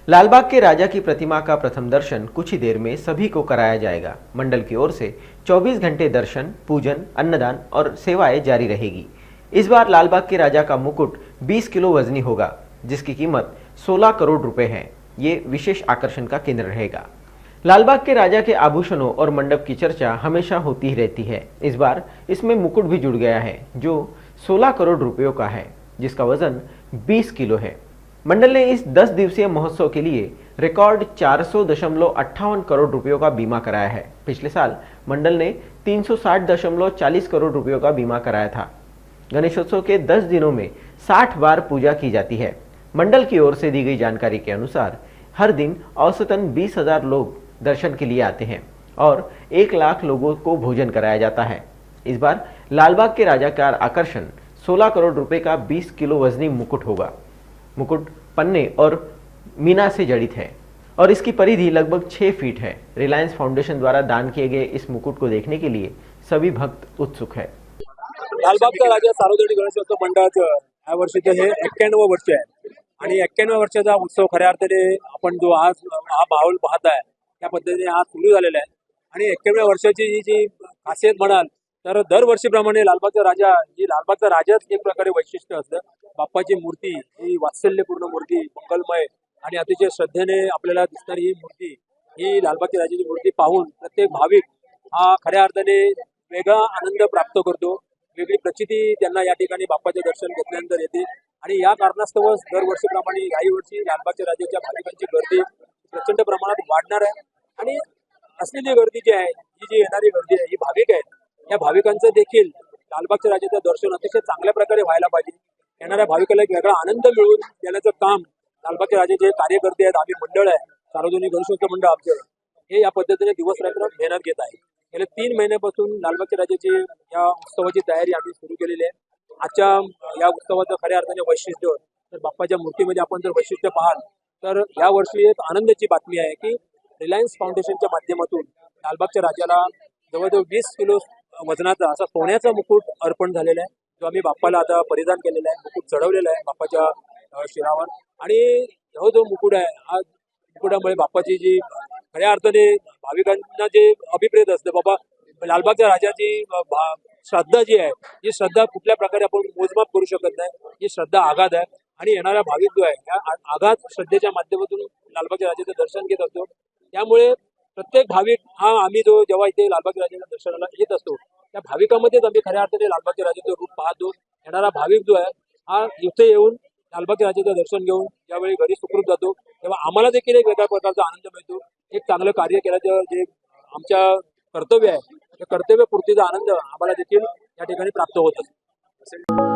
लालबाग के राजा की प्रतिमा का प्रथम दर्शन कुछ ही देर में सभी को कराया जाएगा। मंडल की ओर से 24 घंटे दर्शन, पूजन, अन्नदान और सेवाएं जारी रहेगी। इस बार लालबाग के राजा का मुकुट 20 किलो वजनी होगा, जिसकी कीमत 16 करोड़ रुपए है। ये विशेष आकर्षण का केंद्र रहेगा। लालबाग के राजा के आभूषणों और मंडप की चर्चा हमेशा होती ही रहती है। इस बार इसमें मुकुट भी जुड़ गया है, जो 16 करोड़ रुपयों का है, जिसका वजन 20 किलो है। मंडल ने इस 10 दिवसीय महोत्सव के लिए रिकॉर्ड 400.58 करोड़ रुपयों का बीमा कराया है। पिछले साल मंडल ने 360.40 करोड़ रुपयों का बीमा कराया था। गणेशोत्सव के 10 दिनों में 60 बार पूजा की जाती है। मंडल की ओर से दी गई जानकारी के अनुसार हर दिन औसतन 20,000 लोग दर्शन के लिए आते हैं और 1 लाख लोगों को भोजन कराया जाता है। इस बार लालबाग के राजा का आकर्षण 16 करोड़ रुपए का 20 किलो वजनी मुकुट होगा। मुकुट पन्ने और मीना से जड़ित है और इसकी परिधि लगभग 6 फीट है। रिलायंस फाउंडेशन द्वारा दान किए गए इस मुकुट को देखने के लिए सभी भक्त उत्सुक है। लालबागचा राजा सार्वजनिक गणेशोत्सव मंडळाचं या वर्षीचं हे 91वं वर्ष आहे आणि 91व्या वर्षाचा उत्सव खऱ्या अर्थाने आपण जो आज हा माहोल पाहताय त्या पद्धतीने आज सुरू झालेला आहे। आणि 91व्या वर्षाची जी खासियत म्हणाल तर दरवर्षीप्रमाणे लालबागचा राजाच एक प्रकारे वैशिष्ट्य असतं। बाप्पाची मूर्ती ही वात्सल्यपूर्ण मूर्ती, मंगलमय आणि अतिशय श्रद्धेने आपल्याला दिसणारी ही मूर्ती, ही लालबागच्या राजाची मूर्ती पाहून प्रत्येक भाविक हा खऱ्या अर्थाने वेगळा आनंद प्राप्त करतो। वेगळी प्रचिती त्यांना या ठिकाणी बाप्पाचे दर्शन घेतल्यानंतर येते आणि या कारणास्तव दरवर्षीप्रमाणे याही वर्षी लालबागच्या राजाच्या भाविकांची गर्दी प्रचंड प्रमाणात वाढणार आहे। आणि असलेली गर्दी जी आहे, ही जी येणारी गर्दी आहे, ही भाविक आहेत, या भाविकांचं देखील लालबागच्या राजाचं दर्शन अतिशय चांगल्या प्रकारे व्हायला पाहिजे। येणाऱ्या भाविकाला एक वेगळा आनंद मिळवून देण्याचं काम लालबागच्या राजाचे कार्यकर्ते आहेत, आम्ही मंडळ आहे, सार्वजनिक गणेशोत्सव मंडळ आमचं, हे या पद्धतीने दिवस रात्र मेहनत घेत आहे। गेले 3 महिन्यापासून लालबागच्या राजाची या उत्सवाची तयारी आम्ही सुरू केलेली आहे। आजच्या या उत्सवाचं खऱ्या अर्थाने वैशिष्ट्य तर बाप्पाच्या मूर्तीमध्ये आपण जर वैशिष्ट्य पाहाल तर या वर्षी एक आनंदाची बातमी आहे की रिलायन्स फाउंडेशनच्या माध्यमातून लालबागच्या राजाला जवळजवळ 20 किलो वजनाचा असा सोन्याचा मुकुट अर्पण झालेला आहे, जो आम्ही बाप्पाला आता परिधान केलेला आहे। मुकुट चढवलेला आहे बाप्पाच्या शिरावर आणि जो मुकुट आहे, हा मुकुटामुळे बाप्पाची जी खऱ्या अर्थाने भाविकांना जे अभिप्रेत असतं, बाबा लालबागच्या राजाची श्रद्धा जी आहे, ही श्रद्धा कुठल्या प्रकारे आपण मोजमाप करू शकत नाही। ही श्रद्धा आगाध आहे आणि येणारा भाविक जो आहे, या आगाध श्रद्धेच्या माध्यमातून लालबागच्या राजाचं दर्शन घेत असतो। त्यामुळे प्रत्येक भाविक हा आम्ही जो जेव्हा इथे लालबागच्या राजाच्या दर्शनाला येत असतो, त्या भाविकामध्येच आम्ही खऱ्या अर्थाने लालबागच्या राजाचं रूप पाहतो। येणारा भाविक जो आहे, हा इथे येऊन लालबागच्या राजाचं दर्शन घेऊन ज्यावेळी घरी सुखरूप जातो, तेव्हा आम्हाला देखील एक वेगळ्या प्रकारचा आनंद मिळतो। एक चांगलं कार्य केल्याचं जे आमच्या कर्तव्य आहे, त्या कर्तव्यपूर्तीचा आनंद आम्हाला देखील या ठिकाणी प्राप्त होत असतो।